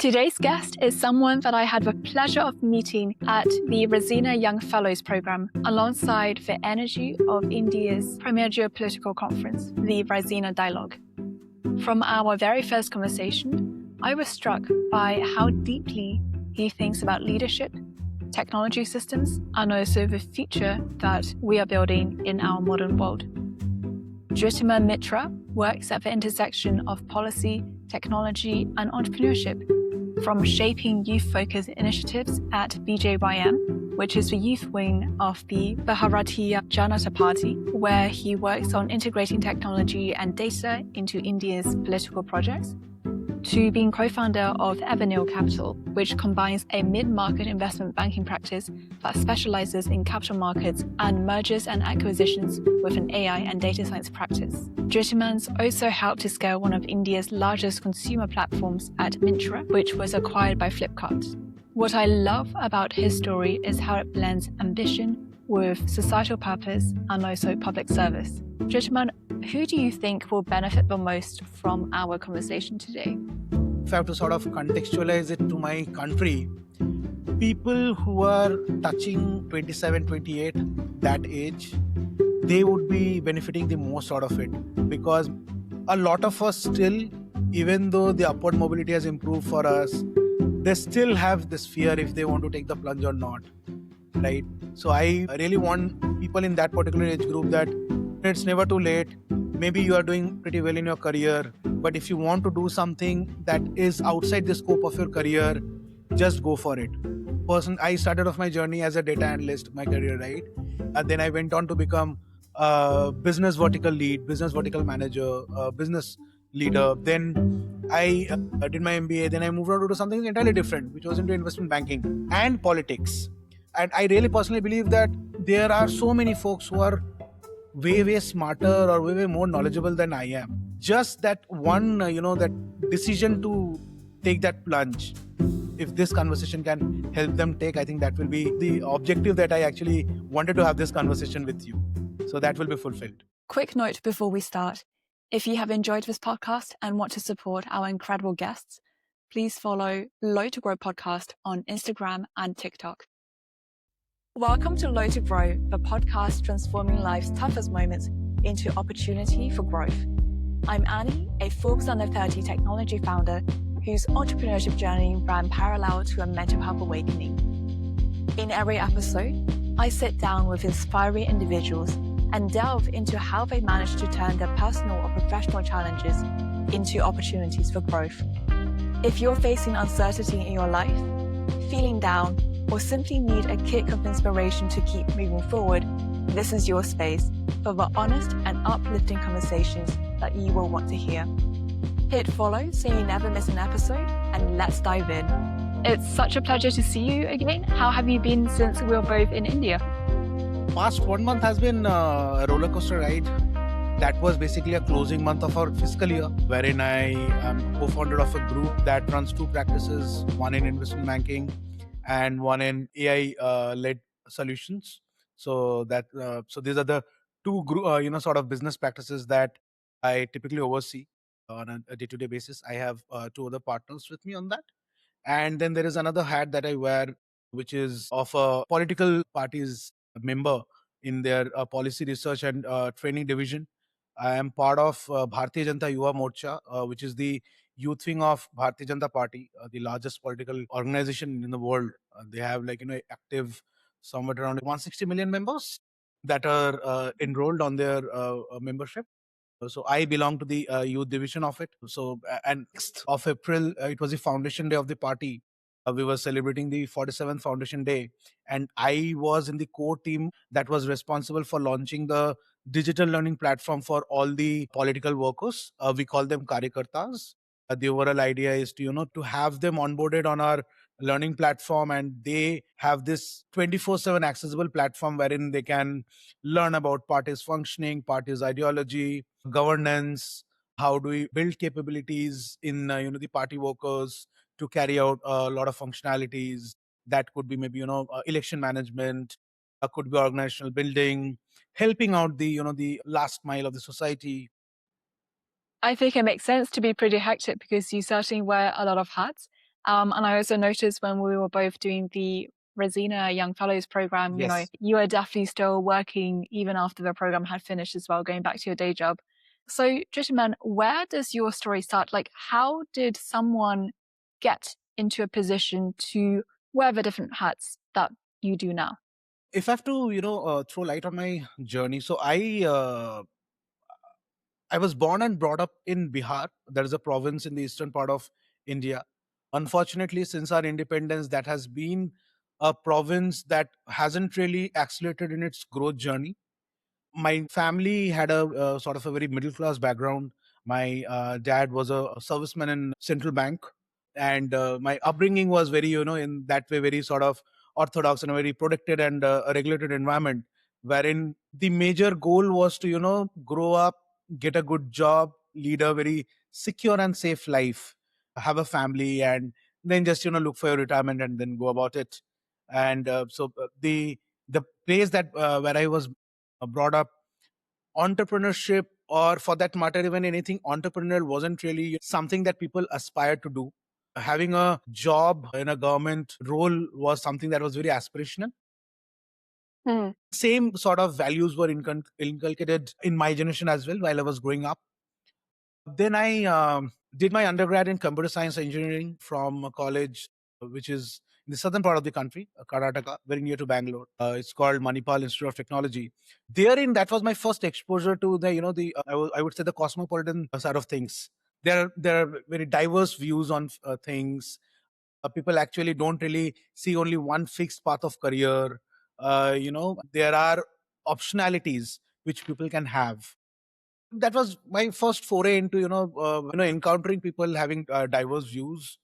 Today's guest is someone that I had the pleasure of meeting at the Rasina Young Fellows Program alongside the energy of India's premier geopolitical conference, the Rasina Dialogue. From our very first conversation, I was struck by how deeply he thinks about leadership, technology systems, and also the future that we are building in our modern world. Dhritiman Mitra works at the intersection of policy, technology, and entrepreneurship, from shaping youth-focused initiatives at BJYM, which is the youth wing of the Bharatiya Janata Party, where he works on integrating technology and data into India's political projects, to being co-founder of Everneil Capital, which combines a mid-market investment banking practice that specializes in capital markets and mergers and acquisitions with an AI and data science practice. Dhritiman's also helped to scale one of India's largest consumer platforms at Myntra, which was acquired by Flipkart. What I love about his story is how it blends ambition with societal purpose and also public service. Dhritiman, who do you think will benefit the most from our conversation today? If I have to sort of contextualize it to my country, people who are touching 27, 28, that age, they would be benefiting the most out of it, because a lot of us still, even though the upward mobility has improved for us, they still have this fear if they want to take the plunge or not, right? So I really want people in that particular age group that it's never too late. Maybe you are doing pretty well in your career, but if you want to do something that is outside the scope of your career, just go for it. I started off my journey as a data analyst, my career, right? And then I went on to become a business vertical lead, business vertical manager, business leader. Then I did my MBA. Then I moved on to do something entirely different, which was into investment banking and politics. And I really personally believe that there are so many folks who are way smarter or way more knowledgeable than I am. Just that one, that decision to take that plunge. If this conversation can help them take, I think that will be the objective that I actually wanted to have this conversation with you. So that will be fulfilled. Quick note before we start. If you have enjoyed this podcast and want to support our incredible guests, please follow Low to Grow podcast on Instagram and TikTok. Welcome to Low to Grow, the podcast transforming life's toughest moments into opportunity for growth. I'm Annie, a Forbes Under 30 technology founder whose entrepreneurship journey ran parallel to a mental health awakening. In every episode, I sit down with inspiring individuals and delve into how they managed to turn their personal or professional challenges into opportunities for growth. If you're facing uncertainty in your life, feeling down, or simply need a kick of inspiration to keep moving forward, this is your space for the honest and uplifting conversations that you will want to hear. Hit follow so you never miss an episode, and let's dive in. It's such a pleasure to see you again. How have you been since we were both in India? Past 1 month has been a roller coaster ride. That was basically a closing month of our fiscal year, wherein I am co-founder of a group that runs two practices, one in investment banking and one in AI-led solutions. So these are the two sort of business practices that I typically oversee on a day-to-day basis. I have two other partners with me on that. And then there is another hat that I wear, which is of a political party's member in their policy research and training division. I am part of Bharatiya Janata Yuva Morcha, which is the youth wing of Bharatiya Janata Party, the largest political organization in the world. They have active somewhere around 160 million members that are enrolled on their membership. So I belong to the youth division of it. So and 6th of April, it was the foundation day of the party. We were celebrating the 47th foundation day, and I was in the core team that was responsible for launching the digital learning platform for all the political workers. We call them Karyakartas. The overall idea is to have them onboarded on our learning platform, and they have this 24/7 accessible platform wherein they can learn about party's functioning, party's ideology, governance, how do we build capabilities in the party workers to carry out a lot of functionalities. That could be maybe election management, could be organizational building, helping out the last mile of the society. I think it makes sense to be pretty hectic because you certainly wear a lot of hats. And I also noticed when we were both doing the Resina Young Fellows program, Yes. you were definitely still working even after the program had finished as well, going back to your day job. So, Dhritiman, where does your story start? Like, how did someone get into a position to wear the different hats that you do now? If I have to, throw light on my journey, so I was born and brought up in Bihar. That is a province in the eastern part of India. Unfortunately, since our independence, that has been a province that hasn't really accelerated in its growth journey. My family had a sort of a very middle class background. My dad was a serviceman in central bank, and my upbringing was very, in that way, very sort of orthodox and a very protected and a regulated environment, wherein the major goal was to, grow up, get a good job, lead a very secure and safe life, have a family, and then just, look for your retirement and then go about it. And the place that where I was brought up, entrepreneurship, or for that matter even anything entrepreneurial, wasn't really something that people aspired to do. Having a job in a government role was something that was very aspirational. Hmm. Same sort of values were inculcated in my generation as well while I was growing up. Then I did my undergrad in computer science engineering from a college which is in the southern part of the country, Karnataka, very near to Bangalore. It's called Manipal Institute of Technology. Therein, that was my first exposure to the, I would say the cosmopolitan side of things. There are very diverse views on things. People actually don't really see only one fixed path of career. There are optionalities which people can have. That was my first foray into encountering people having diverse views.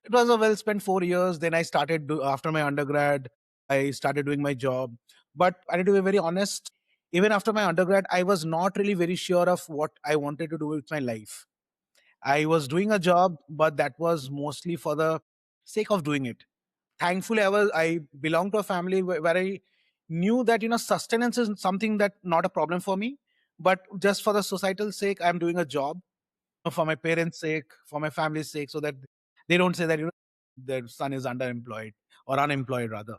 It was a well spent 4 years. Then I started after my undergrad, I started doing my job. But I need to be very honest, even after my undergrad, I was not really very sure of what I wanted to do with my life. I was doing a job, but that was mostly for the sake of doing it. Thankfully, I belong to a family where I knew that sustenance is something that not a problem for me, but just for the societal sake, I'm doing a job for my parents' sake, for my family's sake, so that they don't say that their son is underemployed or unemployed rather.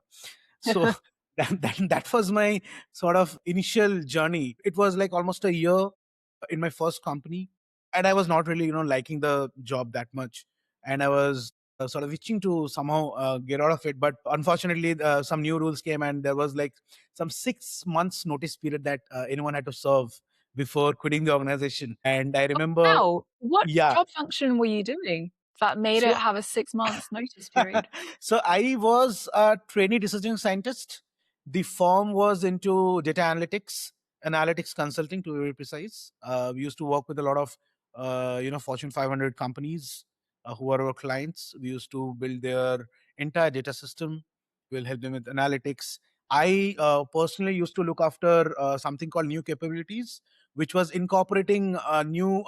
So that was my sort of initial journey. It was like almost a year in my first company, and I was not really liking the job that much, and I was sort of itching to somehow get out of it. But unfortunately, some new rules came, and there was like some 6 months notice period that anyone had to serve before quitting the organization. And I remember, Wow, what yeah. job function were you doing that made it So have a 6 months notice period? so I was a trainee decision scientist. The firm was into data analytics consulting to be very precise. We used to work with a lot of Fortune 500 companies who are our clients. We used to build their entire data system. We'll help them with analytics. I personally used to look after something called new capabilities, which was incorporating new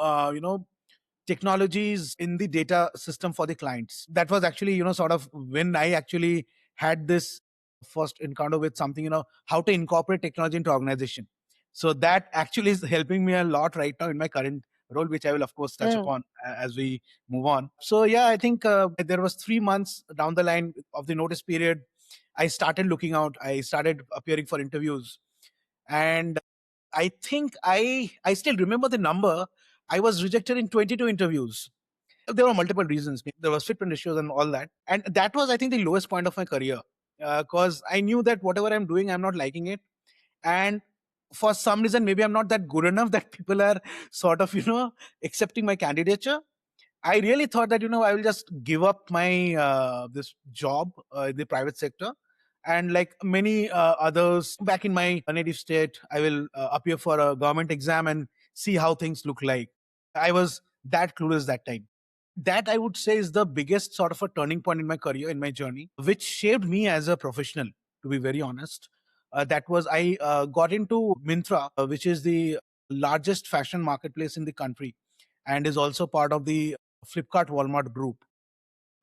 technologies in the data system for the clients. That was actually sort of when I actually had this first encounter with something, how to incorporate technology into organization. So that actually is helping me a lot right now in my current role, which I will of course touch Mm. upon as we move on. So yeah, I think there was 3 months down the line of the notice period, I started looking out, I started appearing for interviews. And I think I still remember the number. I was rejected in 22 interviews. There were multiple reasons. There was fitment issues and all that. And that was, I think, the lowest point of my career, because I knew that whatever I'm doing, I'm not liking it. And for some reason, maybe I'm not that good enough that people are sort of, accepting my candidature. I really thought that I will just give up my this job in the private sector, and like many others back in my native state, I will appear for a government exam and see how things look like. I was that clueless that time. That I would say is the biggest sort of a turning point in my career, in my journey, which shaped me as a professional. To be very honest, that was I got into Mintra, which is the largest fashion marketplace in the country, and is also part of the Flipkart Walmart group.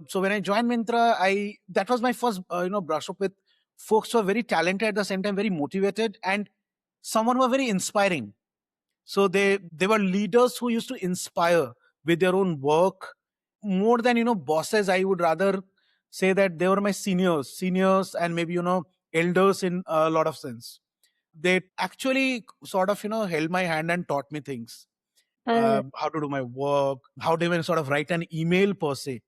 So when I joined Mintra, I that was my first brush up with folks who are very talented, at the same time very motivated, and someone who are very inspiring. So they were leaders who used to inspire with their own work. more than bosses, I would rather say that they were my seniors, and maybe elders in a lot of sense. They actually sort of held my hand and taught me things, how to do my work, how to even sort of write an email per se.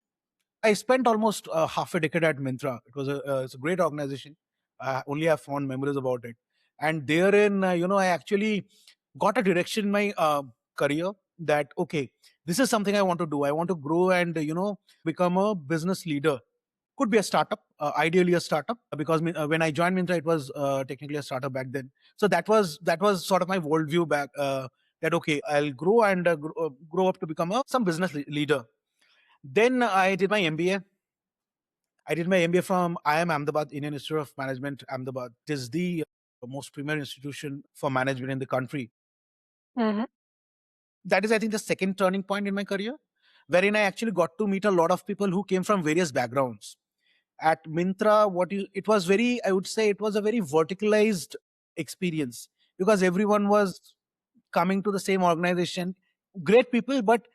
I spent almost half a decade at Mintra. It's a great organization. I only have fond memories about it. And therein, I actually got a direction in my career that, okay, this is something I want to do. I want to grow and, become a business leader. Could be a startup, ideally a startup, because when I joined Mintra, it was technically a startup back then. So that was sort of my worldview back. That okay, I'll grow and grow up to become some business leader. Then I did my MBA. I did my MBA from IIM Ahmedabad, Indian Institute of Management, Ahmedabad. It is the most premier institution for management in the country. Mhm. That is, I think, the second turning point in my career, wherein I actually got to meet a lot of people who came from various backgrounds. At Mintra, it was very, I would say, it was a very verticalized experience, because everyone was coming to the same organization. Great people, but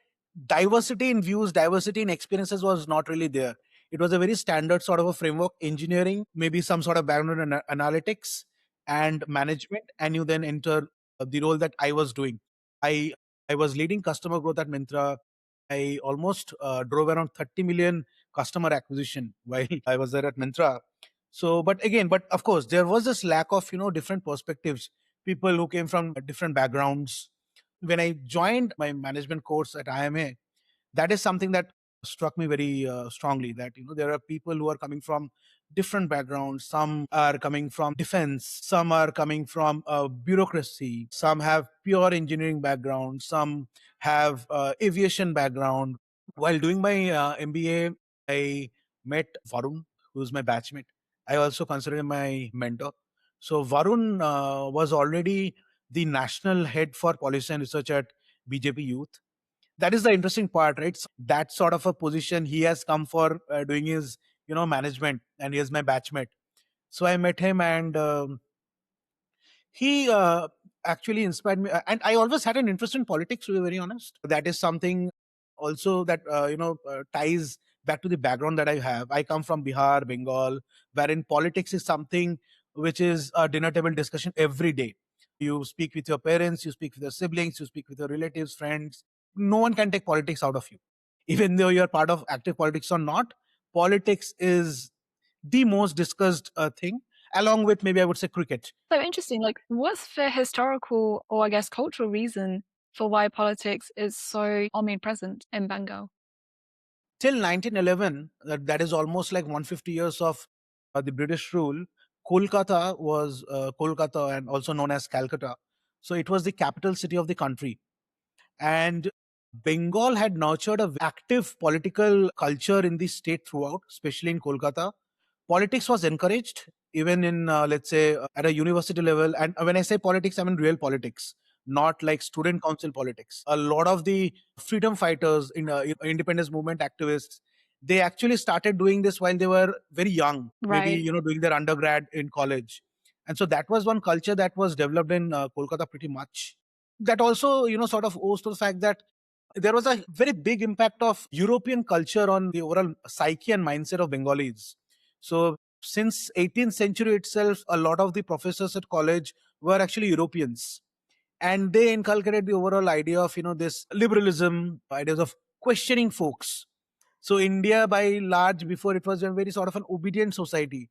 diversity in views, diversity in experiences was not really there. It was a very standard sort of a framework: engineering, maybe some sort of background in analytics and management, and you then enter the role that I was doing. I i was leading customer growth at Mintra. I almost drove around 30 million customer acquisition while I was there at Mintra. So, but of course, there was this lack of different perspectives, people who came from different backgrounds. When I joined my management course at IMA, that is something that struck me very strongly. That there are people who are coming from different backgrounds. Some are coming from defense, some are coming from bureaucracy, some have pure engineering background, some have aviation background. While doing my MBA, I met Varun, who's my batchmate. I also consider him my mentor. So Varun was already the national head for policy and research at BJP Youth. That is the interesting part, right? So that sort of a position he has come for doing his management, and he is my batchmate. So I met him, and he actually inspired me. And I always had an interest in politics, to be very honest. That is something also that ties back to the background that I have. I come from Bihar, Bengal, wherein politics is something which is a dinner table discussion every day. You speak with your parents, you speak with your siblings, you speak with your relatives, friends. No one can take politics out of you. Even though you're part of active politics or not, politics is the most discussed thing, along with, maybe I would say, cricket. So interesting. Like, what's the historical or I guess cultural reason for why politics is so omnipresent in Bengal? Till 1911, that is almost like 150 years of the British rule. Kolkata was Kolkata, and also known as Calcutta. So it was the capital city of the country. And Bengal had nurtured a active political culture in the state throughout, especially in Kolkata. Politics was encouraged, even in, let's say, at a university level. And when I say politics, I mean real politics, not like student council politics. A lot of the freedom fighters, in independence movement activists, they actually started doing this while they were very young, maybe Right. doing their undergrad in college. And so that was one culture that was developed in Kolkata pretty much. That also sort of owes to the fact that there was a very big impact of European culture on the overall psyche and mindset of Bengalis. So since 18th century itself, a lot of the professors at college were actually Europeans, and they inculcated the overall idea of this liberalism, ideas of questioning folks. So India, by large, before, it was a very sort of an obedient society,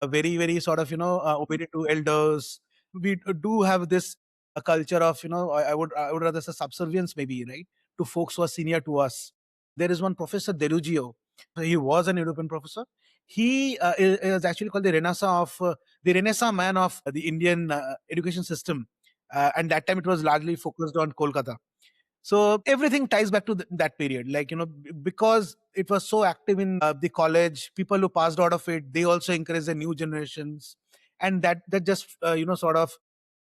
a very very sort of obedient to elders. We do have this a culture of I would rather say subservience, maybe, right, to folks who are senior to us. There is one professor Derugio. He was an European professor. He is actually called the Renaissance man of the Indian education system, and that time it was largely focused on Kolkata. So everything ties back to that period, like because it was so active in the college. People who passed out of it, they also encourage the new generations, and that just sort of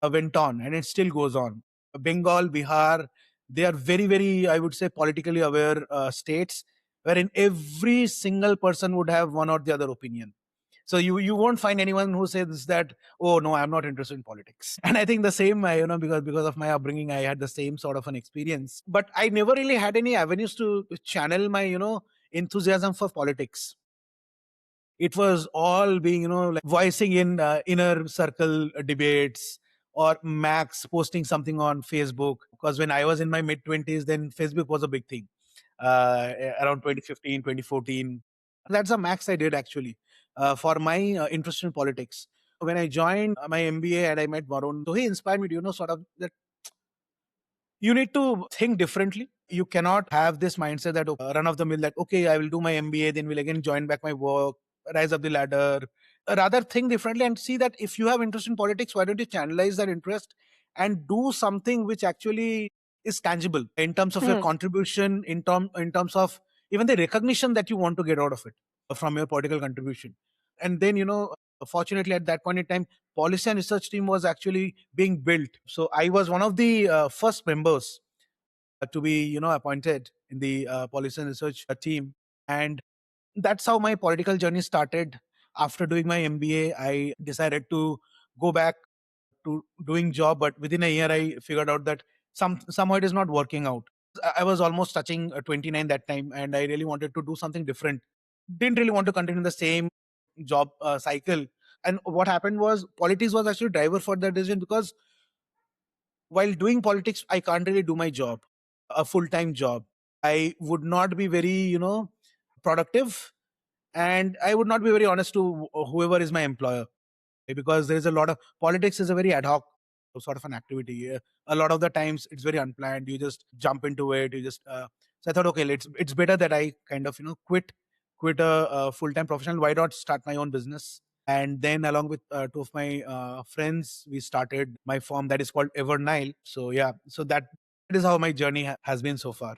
went on, and it still goes on. Bengal, Bihar, they are very very, I would say, politically aware states, wherein every single person would have one or the other opinion. So you won't find anyone who says that, oh no, I'm not interested in politics. And I think the same, because of my upbringing, I had the same sort of an experience. But I never really had any avenues to channel my enthusiasm for politics. It was all being like voicing in inner circle debates, or max posting something on Facebook, because when I was in my mid 20s, then Facebook was a big thing, around 2015, 2014. That's the max I did, actually, for my interest in politics. When I joined my MBA and I met Varun, so he inspired me to sort of that you need to think differently. You cannot have this mindset that run of the mill, that okay, I will do my MBA, then will again join back my work, rise up the ladder. Rather think differently and see that if you have interest in politics, why don't you channelize that interest and do something which actually is tangible in terms of your contribution, in terms of even the recognition that you want to get out of it from your political contribution. And then fortunately at that point in time, policy and research team was actually being built. So I was one of the first members to be appointed in the policy and research team. And that's how my political journey started. After doing my MBA, I decided to go back to doing job, but within a year I figured out that somehow it is not working out. I was almost touching 29 that time, and I really wanted to do something different. Didn't really want to continue the same job cycle. And what happened was, politics was actually driver for that decision, because while doing politics, I can't really do my job, a full-time job. I would not be very productive, and I would not be very honest to whoever is my employer, because there is a lot of politics is a very ad hoc sort of an activity. A lot of the times it's very unplanned. You just jump into it. You just so I thought, okay, it's better that I kind of quit a full-time professional. Why not start my own business? And then along with two of my friends, we started my firm that is called Ever Nile. So yeah, so that is how my journey has been so far.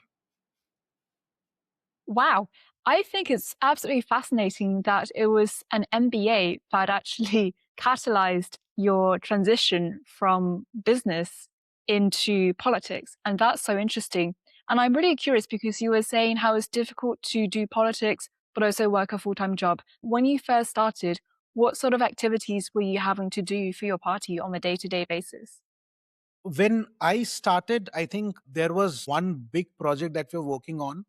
Wow. I think it's absolutely fascinating that it was an MBA that actually catalyzed your transition from business into politics. And that's so interesting. And I'm really curious because you were saying how it's difficult to do politics, but also work a full-time job. When you first started, what sort of activities were you having to do for your party on a day-to-day basis? When I started, I think there was one big project that we were working on.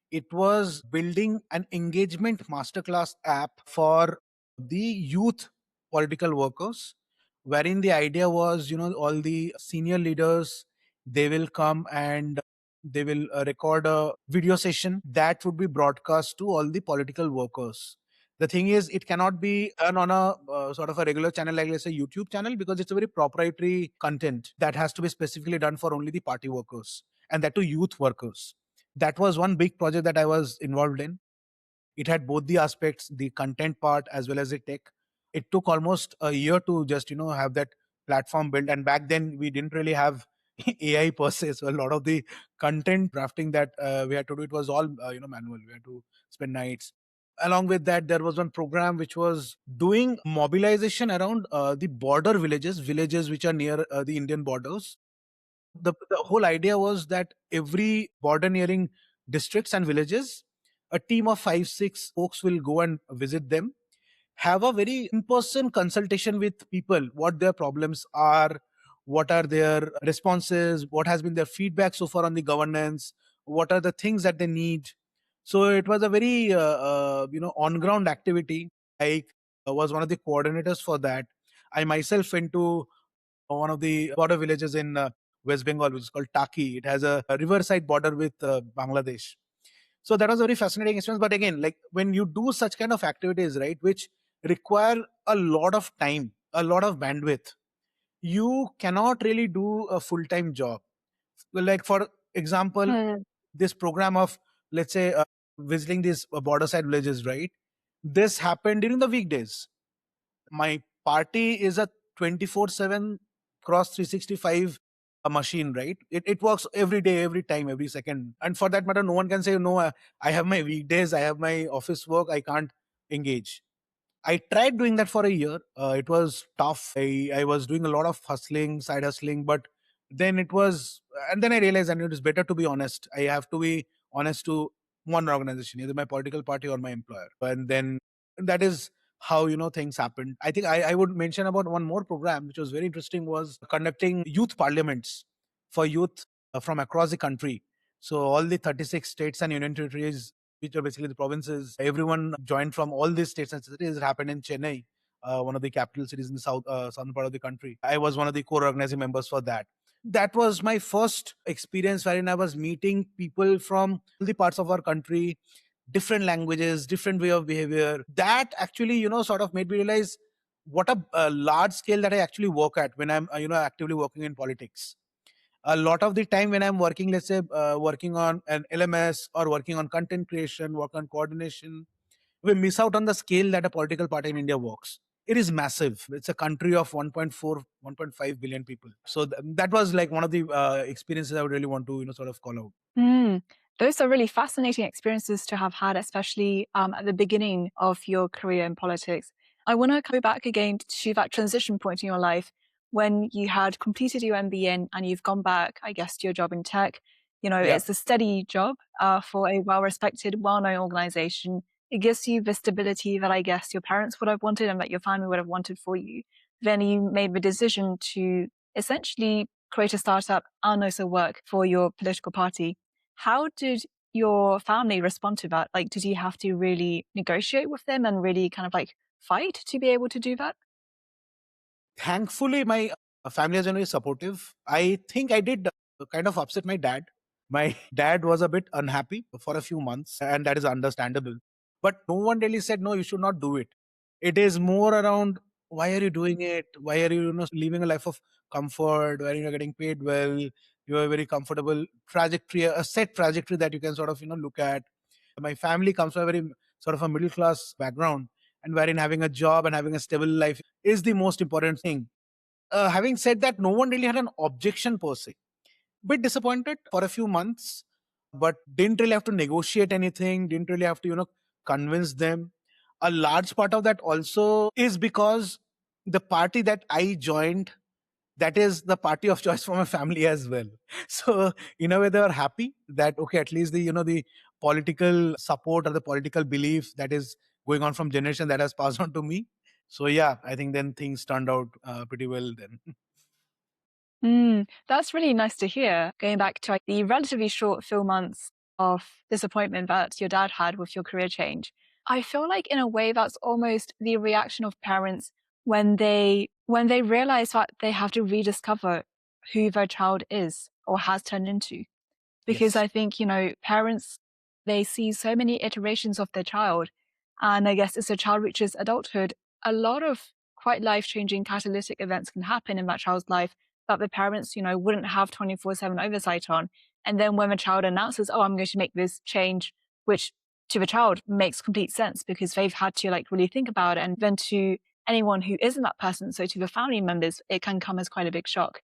It was building an engagement masterclass app for the youth political workers, wherein the idea was, all the senior leaders, they will come and they will record a video session that would be broadcast to all the political workers. The thing is, it cannot be done on a sort of a regular channel, like let's say YouTube channel, because it's a very proprietary content that has to be specifically done for only the party workers, and that to youth workers. That was one big project that I was involved in. It had both the aspects, the content part as well as the tech. It took almost a year to just have that platform built. And back then we didn't really have AI per se, so a lot of the content drafting that we had to do, it was all manual. We had to spend nights. Along with that, there was one program which was doing mobilization around the border villages which are near the Indian borders. The whole idea was that every border nearing districts and villages, a team of 5 6 folks will go and visit them, have a very in-person consultation with people, what their problems are, what are their responses, what has been their feedback so far on the governance, what are the things that they need. So it was a very on ground activity. I was one of the coordinators for that. I myself went to one of the border villages in West Bengal, which is called Taki. It has a riverside border with Bangladesh. So that was a very fascinating experience. But again, like when you do such kind of activities, right, which require a lot of time, a lot of bandwidth, you cannot really do a full time job. Well, like for example, this program of, let's say, visiting these border side villages, right? This happened during the weekdays. My party is a 24/7 cross 365 a machine, right? It works every day, every time, every second. And for that matter, no one can say, no, I have my weekdays, I have my office work, I can't engage. I tried doing that for a year. It was tough. I was doing a lot of hustling, side hustling, but then it was, and then I realized that it is better to be honest. I have to be honest to one organization, either my political party or my employer. And then that is how things happened. I think I would mention about one more program which was very interesting, was conducting youth parliaments for youth from across the country. So all the 36 states and union territories, which are basically the provinces, everyone joined from all these states and cities. It happened in Chennai, one of the capital cities in the southern part of the country. I was one of the core organizing members for that. That was my first experience wherein I was meeting people from all the parts of our country, different languages, different way of behavior. That actually, sort of made me realize what a large scale that I actually work at when I'm, actively working in politics. A lot of the time when I'm working, let's say, working on an LMS or working on content creation, work on coordination, we miss out on the scale that a political party in India works. It is massive. It's a country of 1.4, 1.5 billion people. So that was like one of the experiences I would really want to, sort of call out. Mm, those are really fascinating experiences to have had, especially at the beginning of your career in politics. I want to go back again to that transition point in your life when you had completed your MBA and you've gone back, I guess, to your job in tech. Yeah. It's a steady job for a well-respected, well-known organization. It gives you the stability that I guess your parents would have wanted and that your family would have wanted for you. Then you made the decision to essentially create a startup and also work for your political party. How did your family respond to that? Like, did you have to really negotiate with them and really kind of like fight to be able to do that? Thankfully, my family is generally supportive. I think I did kind of upset my dad. My dad was a bit unhappy for a few months, and that is understandable. But no one really said, no, you should not do it. It is more around, why are you doing it? Why are you, living a life of comfort, where you're getting paid well? You have a very comfortable trajectory, a set trajectory that you can sort of, look at. My family comes from a very sort of a middle class background, and wherein having a job and having a stable life is the most important thing. Having said that, no one really had an objection per se. Bit disappointed for a few months, but didn't really have to negotiate anything, didn't really have to, convince them. A large part of that also is because the party that I joined, that is the party of choice for my family as well. So in a way, they were happy that, okay, at least the, the political support or the political belief that is going on from generation that has passed on to me. So yeah, I think then things turned out pretty well then. That's really nice to hear. Going back to like, the relatively short few months of disappointment that your dad had with your career change, I feel like in a way that's almost the reaction of parents when they realize that they have to rediscover who their child is or has turned into. Because Yes. I think, parents, they see so many iterations of their child. And I guess as a child reaches adulthood, a lot of quite life changing catalytic events can happen in that child's life that the parents, wouldn't have 24/7 oversight on. And then when the child announces, oh, I'm going to make this change, which to the child makes complete sense because they've had to like really think about it. And then to anyone who isn't that person, so to the family members, it can come as quite a big shock.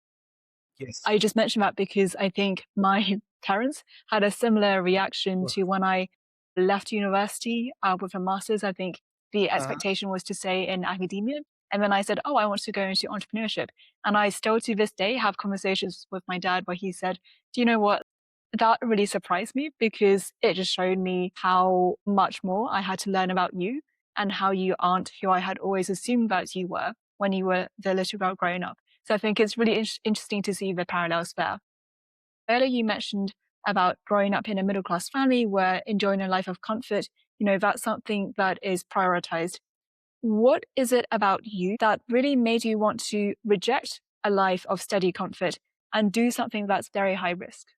Yes. I just mentioned that because I think my parents had a similar reaction to when I left university with a master's. I think the Uh-huh. expectation was to stay in academia. And then I said, oh, I want to go into entrepreneurship. And I still to this day have conversations with my dad where he said, do you know what? That really surprised me because it just showed me how much more I had to learn about you and how you aren't who I had always assumed that you were when you were the little girl growing up. So I think it's really interesting to see the parallels there. Earlier, you mentioned about growing up in a middle class family where enjoying a life of comfort, that's something that is prioritized. What is it about you that really made you want to reject a life of steady comfort and do something that's very high risk?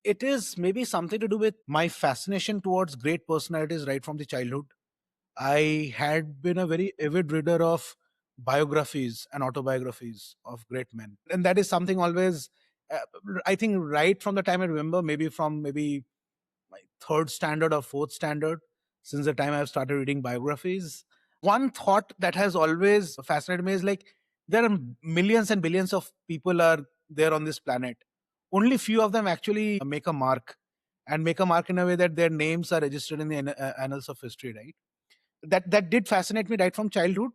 It is maybe something to do with my fascination towards great personalities right from the childhood. I had been a very avid reader of biographies and autobiographies of great men. And that is something always, uh, I think, right from the time I remember, maybe from maybe my third standard or fourth standard, since the time I've started reading biographies. One thought that has always fascinated me is like, there are millions and billions of people are there on this planet. Only few of them actually make a mark, and make a mark in a way that their names are registered in the annals of history, right? That did fascinate me right from childhood.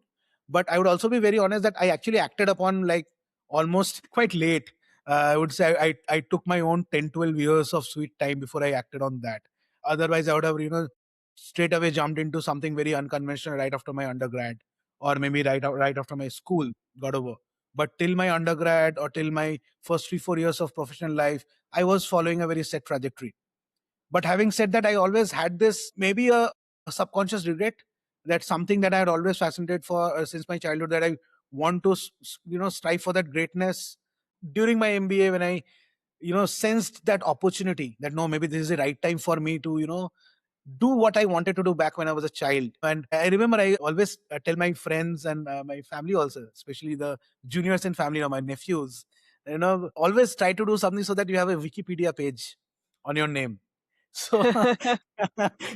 But I would also be very honest that I actually acted upon like almost quite late. I would say I took my own 10, 12 years of sweet time before I acted on that. Otherwise I would have straight away jumped into something very unconventional right after my undergrad, or maybe right after my school got over. But till my undergrad or till my first 3 4 years of professional life, I was following a very set trajectory. But having said that, I always had this maybe a subconscious regret, that something that I had always fascinated for since my childhood, that I want to strive for that greatness. During my MBA, when I sensed that opportunity, that no, maybe this is the right time for me to do what I wanted to do back when I was a child. And I remember I always tell my friends and my family also, especially the juniors in family, my nephews, always try to do something so that you have a Wikipedia page on your name. So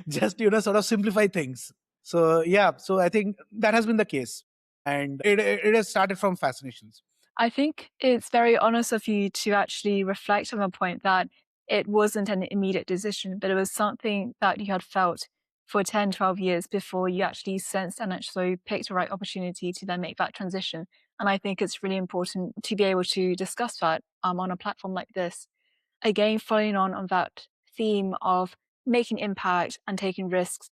just, sort of simplify things. So yeah, so I think that has been the case. And it has started from fascinations. I think it's very honest of you to actually reflect on the point that it wasn't an immediate decision, but it was something that you had felt for 10, 12 years before you actually sensed and actually picked the right opportunity to then make that transition. And I think it's really important to be able to discuss that on a platform like this. Again, following on that theme of making impact and taking risks,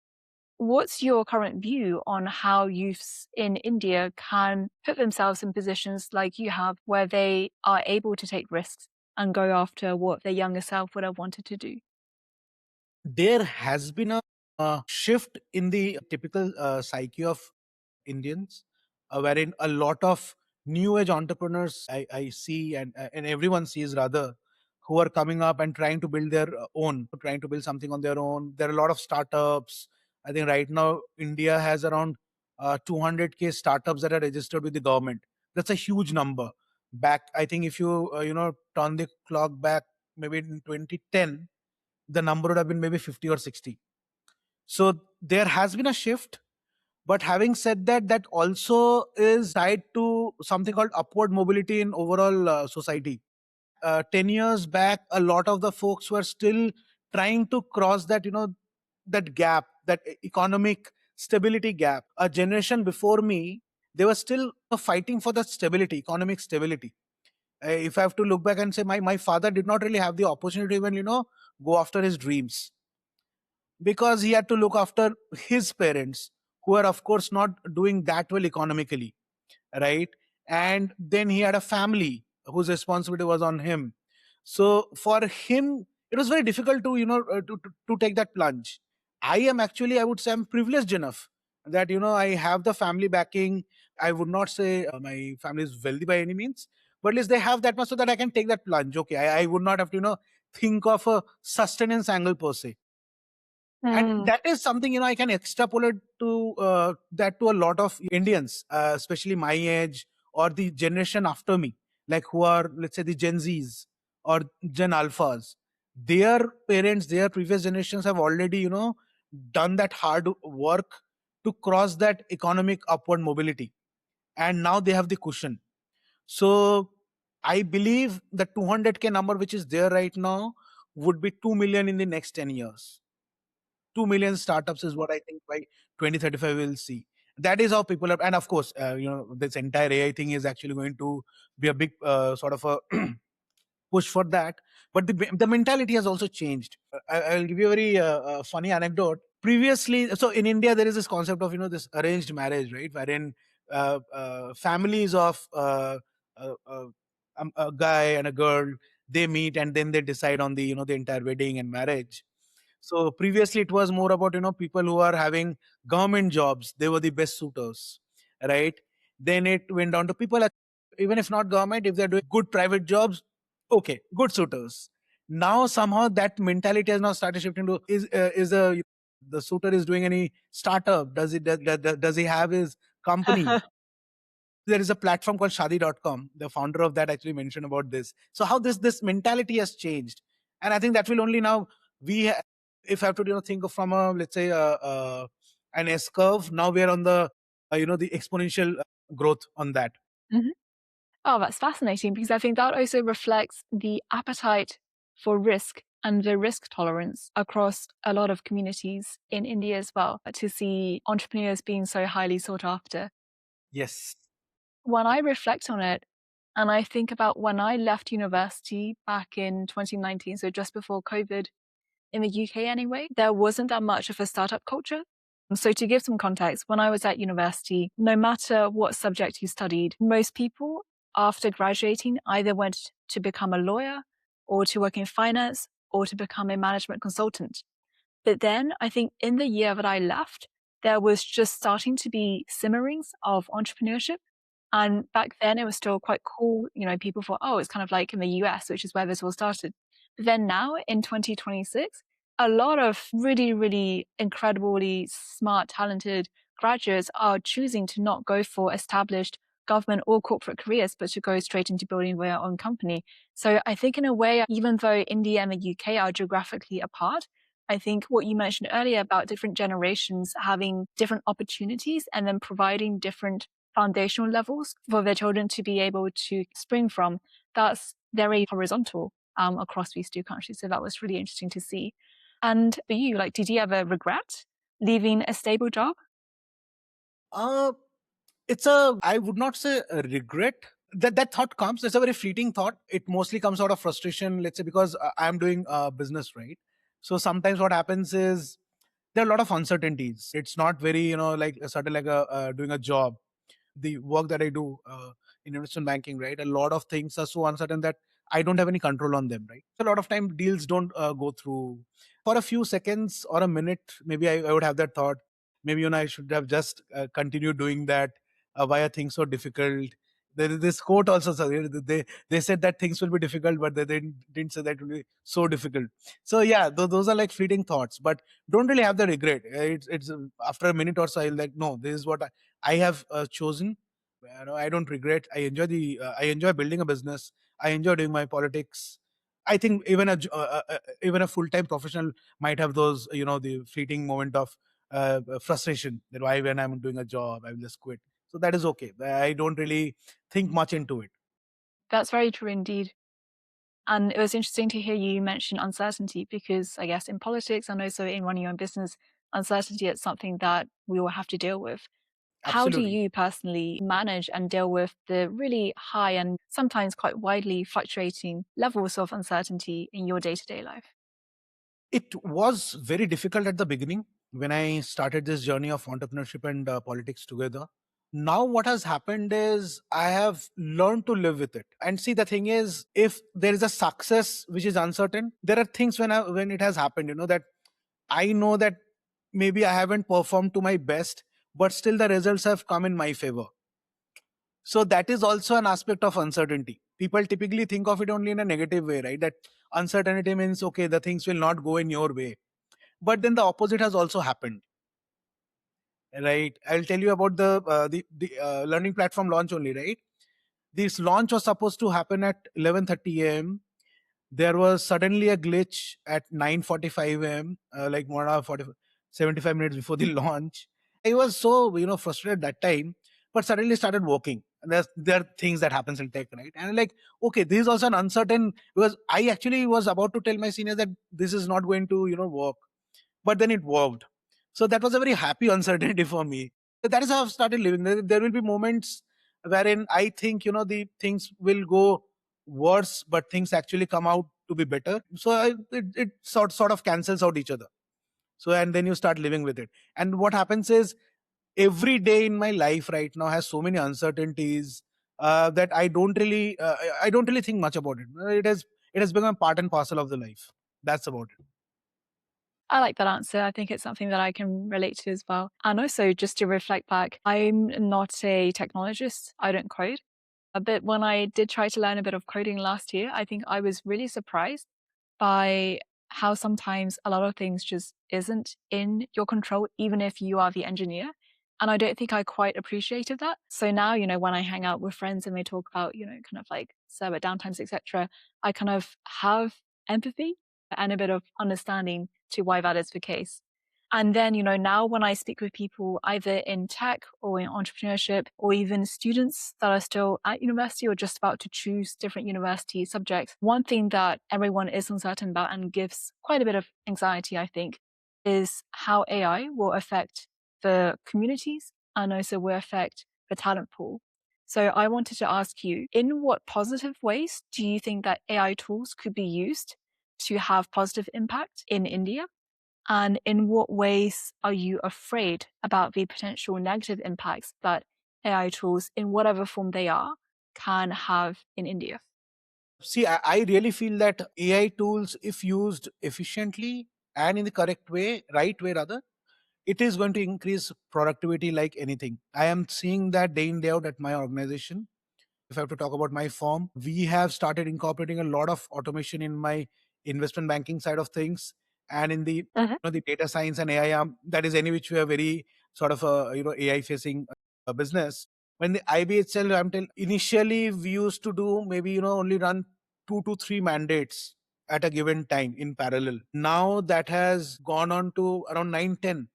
what's your current view on how youths in India can put themselves in positions like you have, where they are able to take risks and go after what their younger self would have wanted to do? There has been a shift in the typical psyche of Indians, wherein a lot of new age entrepreneurs I see, and everyone sees rather, who are coming up and trying to build their own, trying to build something on their own. There are a lot of startups. I think right now India has around 200K startups that are registered with the government. That's a huge number. Back, I think if you turn the clock back, maybe in 2010, the number would have been maybe 50 or 60. So there has been a shift. But having said that, that also is tied to something called upward mobility in overall society. 10 years back, a lot of the folks were still trying to cross that, that gap, that economic stability gap. A generation before me, they were still fighting for that stability, economic stability. If I have to look back and say, my father did not really have the opportunity to even, go after his dreams, because he had to look after his parents, who are of course not doing that well economically, right? And then he had a family whose responsibility was on him. So for him, it was very difficult to to take that plunge. I am actually, I would say, I'm privileged enough that I have the family backing. I would not say my family is wealthy by any means, but at least they have that much so that I can take that plunge. Okay, I would not have to think of a sustenance angle per se. And Mm. that is something I can extrapolate to that to a lot of Indians, especially my age or the generation after me, like who are, let's say, the Gen Z's or Gen Alphas. Their parents, their previous generations have already done that hard work to cross that economic upward mobility, and now they have the cushion. So I believe the 200K number which is there right now would be 2 million in the next 10 years. 2 million startups is what I think by 2035 we'll see. That is how people are. And of course, this entire AI thing is actually going to be a big sort of a push for that. But the mentality has also changed. I'll give you a very funny anecdote. Previously, so in India, there is this concept of, this arranged marriage, right? Wherein families of a guy and a girl, they meet and then they decide on the, the entire wedding and marriage. So previously it was more about, people who are having government jobs. They were the best suitors, right? Then it went down to people, even if not government, if they're doing good private jobs, okay, good suitors. Now somehow that mentality has now started shifting to, is the suitor is doing any startup? Does he have his company? There is a platform called shadi.com. The founder of that actually mentioned about this. So how this mentality has changed. And I think that will only now, if I have to think of from a, let's say, an S curve, now we are on the the exponential growth on that. Mhm. Oh, that's fascinating, because I think that also reflects the appetite for risk and the risk tolerance across a lot of communities in India as well, to see entrepreneurs being so highly sought after. Yes. When I reflect on it and I think about when I left university back in 2019, so just before COVID, in the UK anyway, there wasn't that much of a startup culture. So to give some context, when I was at university, no matter what subject you studied, most people after graduating either went to become a lawyer or to work in finance or to become a management consultant. But then I think in the year that I left, there was just starting to be simmerings of entrepreneurship. And back then it was still quite cool. People thought, oh, it's kind of like in the US, which is where this all started. But then now in 2026, a lot of really, really incredibly smart, talented graduates are choosing to not go for established government or corporate careers, but to go straight into building their own company. So I think in a way, even though India and the UK are geographically apart, I think what you mentioned earlier about different generations having different opportunities and then providing different foundational levels for their children to be able to spring from, that's very horizontal across these two countries. So that was really interesting to see. And for you, did you ever regret leaving a stable job? Uh, I would not say a regret. That thought comes, it's a very fleeting thought. It mostly comes out of frustration, let's say, because I'm doing business, right? So sometimes what happens is there are a lot of uncertainties. It's not very, like a certain like doing a job. The work that I do in investment banking, right? A lot of things are so uncertain that I don't have any control on them, right? So a lot of time deals don't go through. For a few seconds or a minute, maybe I would have that thought. Maybe I should have just continued doing that. Why are things so difficult? There is this quote also. So they said that things will be difficult, but they didn't say that it will be so difficult. So yeah, those are like fleeting thoughts, but don't really have the regret. It's after a minute or so, I'll like, no, this is what I have chosen. I don't regret. I enjoy building a business. I enjoy doing my politics. I think even a full time professional might have those, the fleeting moment of frustration that why when I'm doing a job I will just quit. So that is okay. I don't really think much into it. That's very true indeed. And it was interesting to hear you mention uncertainty because I guess in politics and also in running your own business, uncertainty is something that we all have to deal with. How do Absolutely. you personally manage and deal with the really high and sometimes quite widely fluctuating levels of uncertainty in your day to day life? It was very difficult at the beginning when I started this journey of entrepreneurship and politics together. Now, what has happened is I have learned to live with it. And see, the thing is, if there is a success which is uncertain, there are things when it has happened, that I know that maybe I haven't performed to my best, but still the results have come in my favor. So that is also an aspect of uncertainty. People typically think of it only in a negative way, right? That uncertainty means, okay, the things will not go in your way. But then the opposite has also happened, right? I'll tell you about the learning platform launch only, right? This launch was supposed to happen at 11:30 a.m. There was suddenly a glitch at 9:45 a.m., like 1 hour 75 minutes before the launch. I was so frustrated that time, but suddenly started working. And there are things that happens in tech, right? And like, okay, this is also an uncertain, because I actually was about to tell my seniors that this is not going to work, but then it worked. So that was a very happy uncertainty for me. That is how I've started living. There will be moments wherein I think the things will go worse, but things actually come out to be better. So it sort of cancels out each other. So and then you start living with it. And what happens is every day in my life right now has so many uncertainties that I don't really think much about it. It has become part and parcel of the life. That's about it. I like that answer. I think it's something that I can relate to as well. And also, just to reflect back, I'm not a technologist, I don't code. But when I did try to learn a bit of coding last year, I think I was really surprised by how sometimes a lot of things just isn't in your control, even if you are the engineer. And I don't think I quite appreciated that. So now, when I hang out with friends and they talk about, kind of like server downtimes, etc., I kind of have empathy and a bit of understanding to why that is the case. And then, now when I speak with people either in tech or in entrepreneurship, or even students that are still at university or just about to choose different university subjects, one thing that everyone is uncertain about and gives quite a bit of anxiety, I think, is how AI will affect the communities and also will affect the talent pool. So I wanted to ask you, in what positive ways do you think that AI tools could be used to have positive impact in India? And in what ways are you afraid about the potential negative impacts that AI tools, in whatever form they are, can have in India? See, I really feel that AI tools, if used efficiently and in the correct way, right way rather, it is going to increase productivity like anything. I am seeing that day in, day out at my organization. If I have to talk about my firm, we have started incorporating a lot of automation in my investment banking side of things, and in the the data science and AI arm. That is any which we are very sort of a AI facing business. When the IB itself, initially we used to do maybe only run 2 to 3 mandates at a given time in parallel. Now that has gone on to around 9, 10,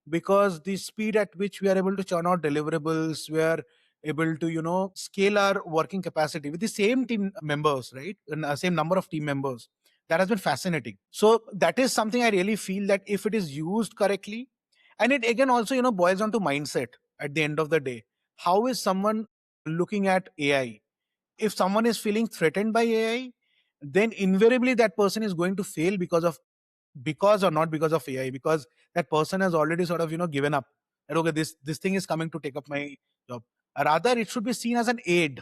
because the speed at which we are able to churn out deliverables, we are able to scale our working capacity with the same team members, right, and same number of team members. That has been fascinating. So that is something I really feel that if it is used correctly, and it again also boils down to mindset. At the end of the day, how is someone looking at AI? If someone is feeling threatened by AI, then invariably that person is going to fail because or not because of AI, because that person has already sort of given up. That, okay, this thing is coming to take up my job. Rather, it should be seen as an aid,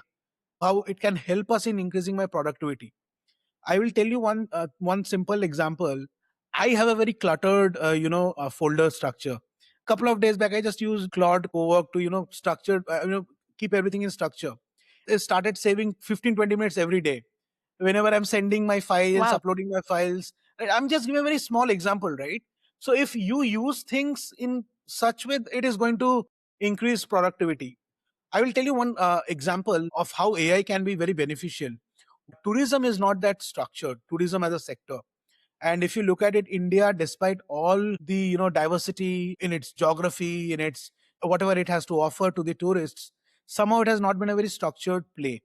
how it can help us in increasing my productivity. I will tell you one simple example. I have a very cluttered folder structure. Couple of days back, I just used Claude Cowork to structure, keep everything in structure. I started saving 15, 20 minutes every day whenever I'm sending my files, Wow. uploading my files. I'm just giving a very small example, right? So if you use things in such way, it is going to increase productivity. I will tell you one example of how AI can be very beneficial. Tourism is not that structured. Tourism as a sector. And if you look at it, India, despite all the diversity in its geography, in its whatever it has to offer to the tourists, somehow it has not been a very structured play.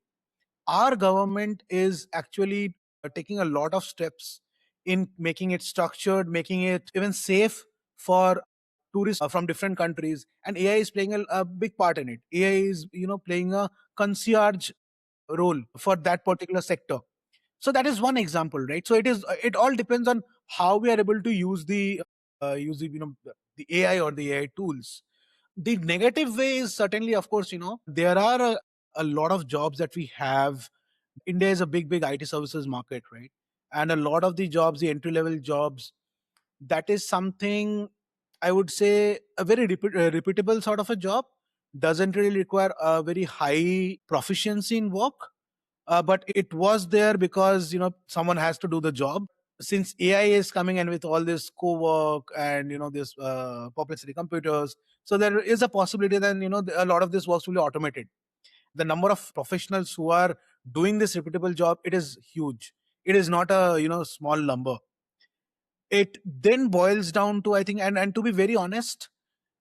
Our government is actually taking a lot of steps in making it structured, making it even safe for tourists from different countries, and AI is playing a big part in it. AI is playing a concierge role for that particular sector. So that is one example, right? So it all depends on how we are able to use the the AI or the AI tools. The negative way is certainly, of course, there are a lot of jobs that we have. India is a big IT services market, right? And a lot of the jobs, the entry level jobs, that is something I would say a very repeatable sort of a job. Doesn't really require a very high proficiency in work, but it was there because someone has to do the job. Since AI is coming in with all this co-work and this perplexity computers, so there is a possibility that a lot of this works will be automated. The number of professionals who are doing this repeatable job, it is huge. It is not a small number. It then boils down to, I think, and to be very honest,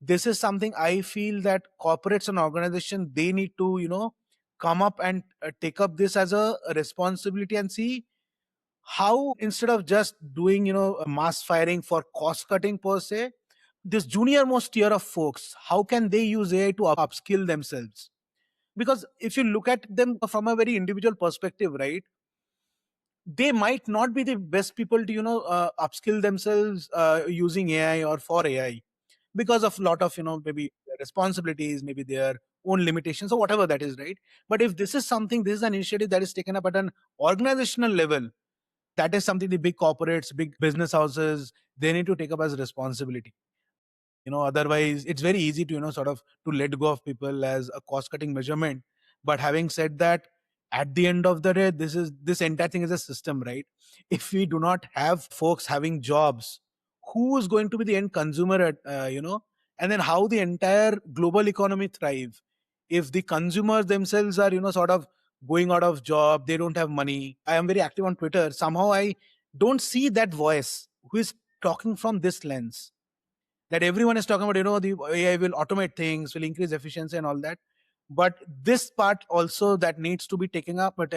this is something I feel that corporates and organizations, they need to come up and take up this as a responsibility and see how, instead of just doing a mass firing for cost cutting per se, this junior most tier of folks, how can they use AI to upskill themselves? Because if you look at them from a very individual perspective, right, they might not be the best people to upskill themselves using AI or for AI, because of a lot of maybe their responsibilities, maybe their own limitations or whatever that is, right? But if this is an initiative that is taken up at an organizational level, that is something the big corporates, big business houses, they need to take up as responsibility. Otherwise it's very easy to sort of to let go of people as a cost cutting measurement. But having said that, at the end of the day, this entire thing is a system, right? If we do not have folks having jobs, who is going to be the end consumer at and then how the entire global economy thrive? If the consumers themselves are sort of going out of job, they don't have money. I am very active on Twitter. Somehow I don't see that voice who is talking from this lens, that everyone is talking about, the AI will automate things, will increase efficiency and all that. But this part also that needs to be taken up, and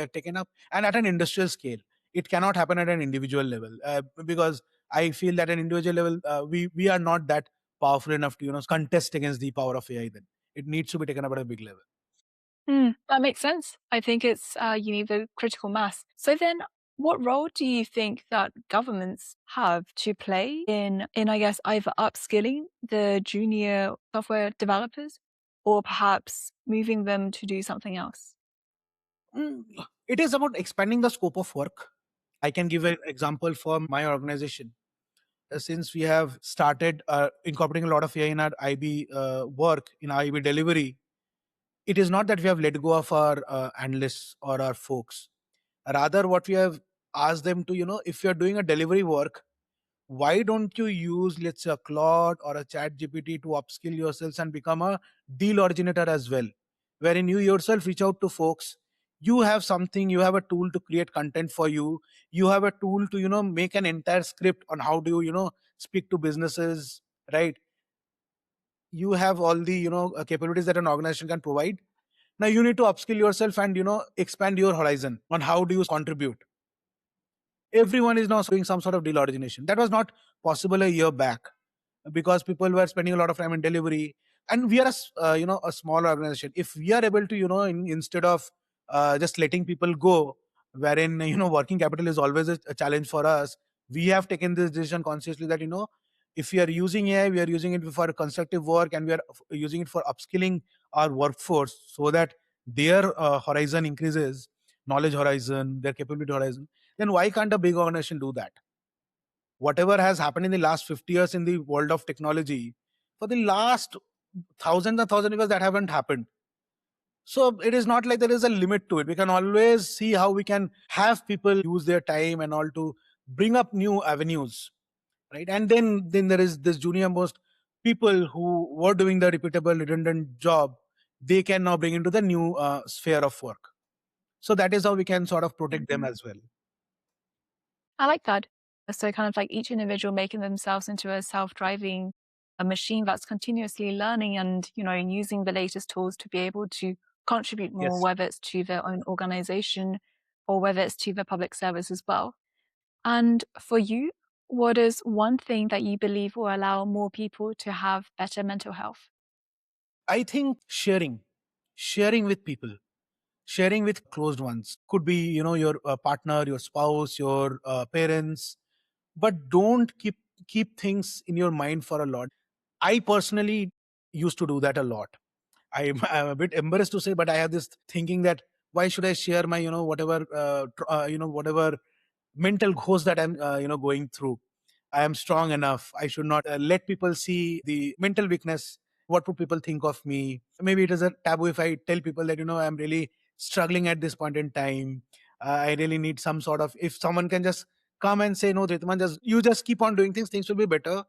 at an industrial scale. It cannot happen at an individual level, because I feel that at an individual level, we are not that powerful enough to contest against the power of AI. Then it needs to be taken up at a big level. That makes sense. I think it's you need the critical mass. So then, What role do you think that governments have to play in I guess either upskilling the junior software developers or perhaps moving them to do something else? Mm, It is about expanding the scope of work. I can give an example for my organization. Since we have started incorporating a lot of AI in our IB work, in our IB delivery, it is not that we have let go of our analysts or our folks. Rather, what we have asked them to, if you're doing a delivery work, why don't you use, let's say, a Claude or a Chat GPT to upskill yourselves and become a deal originator as well, wherein you yourself reach out to folks. You have something, you have a tool to create content for you. You have a tool to, make an entire script on how do you, speak to businesses, right? You have all the, capabilities that an organization can provide. Now you need to upskill yourself and, expand your horizon on how do you contribute. Everyone is now doing some sort of deal origination. That was not possible a year back because people were spending a lot of time in delivery, and we are a small organization. If we are able to, instead of just letting people go, wherein working capital is always a challenge for us, we have taken this decision consciously that if we are using AI, we are using it for constructive work, and we are using it for upskilling our workforce so that their horizon increases, knowledge horizon, their capability horizon. Then why can't a big organization do that? Whatever has happened in the last 50 years in the world of technology, for the last thousands and thousands of years, that haven't happened. So it is not like there is a limit to it. We can always see how we can have people use their time and all to bring up new avenues, right? And then there is this junior most people who were doing the repeatable, redundant job. They can now bring into the new sphere of work. So that is how we can sort of protect them as well. I like that. So kind of like each individual making themselves into a self-driving a machine that's continuously learning and, using the latest tools to be able to contribute more, Yes. whether it's to their own organization or whether it's to the public service as well. And for you, what is one thing that you believe will allow more people to have better mental health? I think sharing with people, sharing with closed ones, could be your partner, your spouse, your parents, but don't keep things in your mind for a lot. I personally used to do that a lot. I'm a bit embarrassed to say, but I have this thinking that why should I share my whatever whatever mental ghost that I'm going through. I am strong enough. I should not let people see the mental weakness. What would people think of me? Maybe it is a taboo if I tell people that I'm really struggling at this point in time. I really need some sort of, if someone can just come and say, no, Dhritiman, just keep on doing things. Things will be better.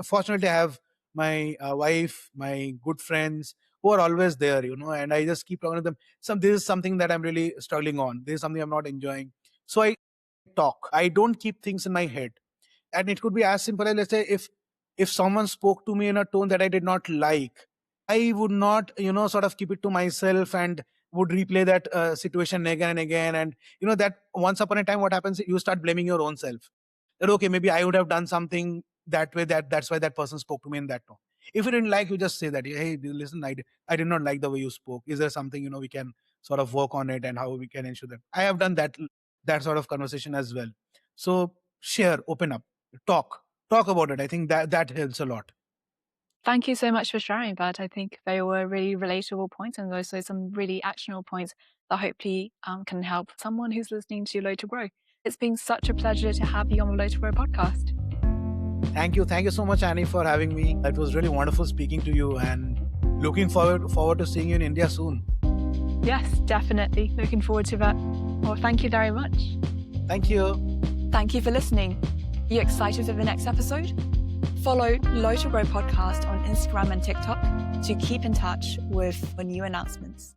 Fortunately, I have my wife, my good friends who are always there, and I just keep talking to them. This is something that I'm really struggling on. This is something I'm not enjoying. So I talk. I don't keep things in my head. And it could be as simple as, let's say, if someone spoke to me in a tone that I did not like, I would not, sort of keep it to myself and would replay that situation again and again. And that once upon a time, what happens, you start blaming your own self. That okay, maybe I would have done something that way, that's why that person spoke to me in that tone. If you didn't like, you just say that, hey, listen, I did not like the way you spoke. Is there something we can sort of work on it, and how we can ensure that? I have done that sort of conversation as well. So share, open up, talk about it. I think that helps a lot. Thank you so much for sharing that. I think they were really relatable points and also some really actionable points that hopefully can help someone who's listening to Low to Grow. It's been such a pleasure to have you on the Low to Grow podcast. Thank you so much, Annie, for having me. It was really wonderful speaking to you, and looking forward to seeing you in India soon. Yes, definitely. Looking forward to that. Well, thank you very much. Thank you. Thank you for listening. You excited for the next episode? Follow Low to Grow podcast on Instagram and TikTok to keep in touch with new announcements.